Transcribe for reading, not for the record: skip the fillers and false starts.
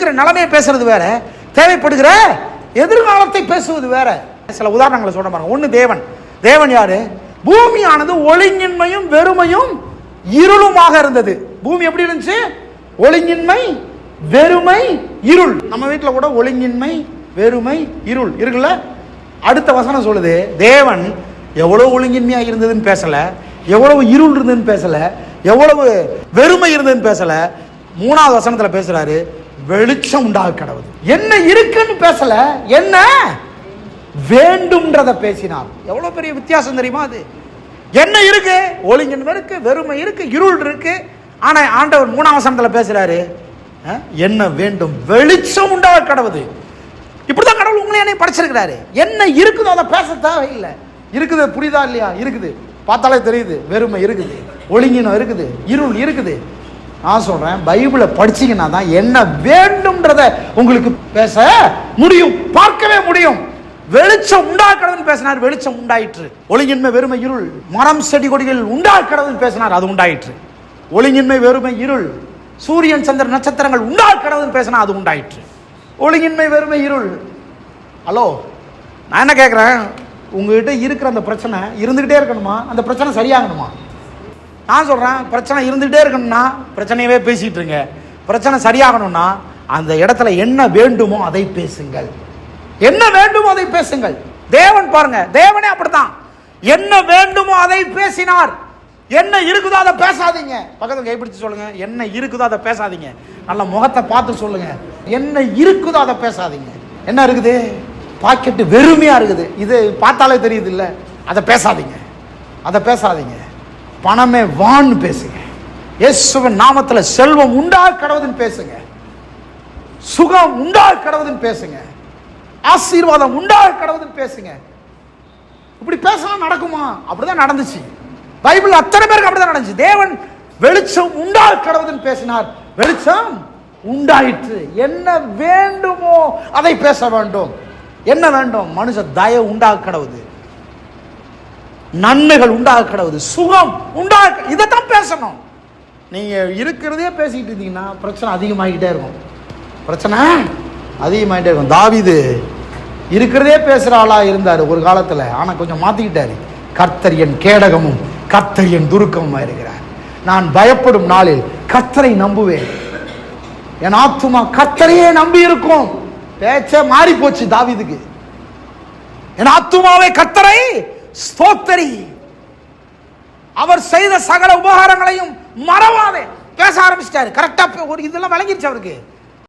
இருக்கிற நிலைமையை பேசுறது வேற, தேவைப்படுகிற எதிர்காலத்தை பேசுவது வேற. சில உதாரணங்களை சொல்ற பாருங்க. ஒன்னு தேவன். தேவன் யாரு? பூமியானது ஒழுங்கின்மையும் வெறுமையும் இருளுமாக இருந்தது. பூமி எப்படி இருந்துச்சு? ஒழுங்கின்மை, வெறுமை, இருள். நம்ம வீட்டில் கூட ஒழுங்கின்மை, வெறுமை, இருள் இருக்குல்ல. அடுத்த வசனம் சொல்லுது, தேவன் எவ்வளவு ஒழுங்கின்மையா இருந்ததுன்னு பேசல, எவ்வளவு இருள் இருந்ததுன்னு பேசல, எவ்வளவு வெறுமை இருந்ததுன்னு பேசல. மூணாவது வசனத்துல பேசுறாரு, வெளிச்சம் உண்டாக கடவுது. என்ன இருக்குன்னு பேசல, என்ன வேண்டும்ன்றத பேசினார். எவ்வளவு பெரிய வித்தியாசம் தெரியுமா? அது என்ன இருக்கு? ஒழுங்கின்மை இருக்கு, வெறுமை இருக்கு, இருள் இருக்கு. ஆனா ஆண்டவர் மூணாவது வசனத்துல பேசுறாரு, என்ன வேண்டும், வெளிச்சம் உண்டாக கடவுது. இப்படிதான் கடவுள் உங்களை என்னை படைச்சிருக்கிறாரு. என்ன இருக்குதோ அதை பேச தேவையில்லை. இருக்குது, புரியுதா இல்லையா? இருக்குது, பார்த்தாலே தெரியுது. வெறுமை இருக்குது, ஒழுங்கினம் இருக்குது, இருள் இருக்குது. நான் சொல்றேன், பைபிளை படிச்சீங்கன்னா தான் என்ன வேண்டும்ன்றத உங்களுக்கு பேச முடியும், பார்க்கவே முடியும். வெளிச்சம் உண்டாக்கடவுன்னு பேசினார், வெளிச்சம் உண்டாயிற்று. ஒழுங்கின்மை, வெறுமை, இருள். மரம், செடி, கொடிகள் உண்டாக்கடவுன்னு பேசினார், அது உண்டாயிற்று. ஒழுங்கின்மை, வெறுமை, இருள். சூரியன், சந்திரன், நட்சத்திரங்கள் உண்டாக்கடவுன்னு பேசினா அது உண்டாயிற்று. ஒழுங்கின்மை, வெறுமை, இருள். ஹலோ, நான் என்ன கேட்குறேன், உங்ககிட்ட இருக்கிற அந்த பிரச்சனை இருந்துகிட்டே இருக்கணுமா? அந்த பிரச்சனை சரியாகணுமா? நான் சொல்கிறேன், பிரச்சனை இருந்துகிட்டே இருக்கணும்னா பிரச்சனையவே பேசிகிட்டு இருங்க. பிரச்சனை சரியாகணும்னா அந்த இடத்துல என்ன வேண்டுமோ அதை பேசுங்கள். என்ன வேண்டுமோ அதை பேசுங்கள். தேவன் பாருங்க, தேவனே அப்படித்தான். என்ன வேண்டுமோ அதை பேசினார். என்ன இருக்குதோ அதை பேசாதீங்க. பக்கத்தில் கைப்பிடிச்சு சொல்லுங்க, என்ன இருக்குதோ அதை பேசாதீங்க. நல்ல முகத்தை பார்த்து சொல்லுங்க, என்ன இருக்குதோ அதை பேசாதீங்க. என்ன இருக்குது? பாக்கெட்டு வெறுமையா இருக்குது, இது பார்த்தாலே தெரியுது இல்ல, அதை பேசாதீங்க, அதை பேசாதீங்க. பணமே வான்னு பேசுங்க. இயேசுவின் நாமத்துல செல்வம் உண்டாக கடவுதுன்னு பேசுங்க. சுகம் உண்டாக கடவுதுன்னு பேசுங்க. ஆசீர்வாதம் உண்டாக கடவுதுன்னு பேசுங்க. இப்படி பேசலாம் நடக்குமா? அப்படிதான் நடந்துச்சு. பைபிள் அத்தனை பேருக்கு அப்படிதான் நடந்துச்சு. தேவன் வெளிச்சம் உண்டாக கடவுதுன்னு பேசினார், வெளிச்சம் உண்டாயிற்று. என்ன வேண்டுமோ அதை பேச வேண்டும். என்ன வேண்டும்? மனுஷ தயவு உண்டாக கடவுது, நன்மைகள் உண்டாக கடவுது, சுகம் உண்டாக, இதைத்தான் பேசணும். நீங்க இருக்கிறதே பேசிக்கிட்டு இருந்தீங்கன்னா பிரச்சனை அதிகமாகிட்டே இருக்கும். பிரச்சனை அதிகமாகிட்டே இருக்கும். தாவீது இருக்கிறதே பேசுற ஆளா இருந்தாரு ஒரு காலத்துல, ஆனா கொஞ்சம் மாத்திக்கிட்டாரு. கர்த்தர் என் கேடகமும் கர்த்தர் என் துருக்கமும் இருக்கிறார். நான் பயப்படும் நாளில் கர்த்தரை நம்புவேன். என் ஆத்துமா கர்த்தரையே நம்பி இருக்கும். பேச்ச மாறி போச்சு தாவீதுக்கு. என் ஆத்துமாவே கர்த்தரை ஸ்தோத்தரி, அவர் செய்த சகல உபகாரங்களையும் மறவாதே. பேச ஆரம்பிச்சிட்டாரு. கரெக்டா ஒரு இதெல்லாம் விளங்கிருச்சு அவருக்கு.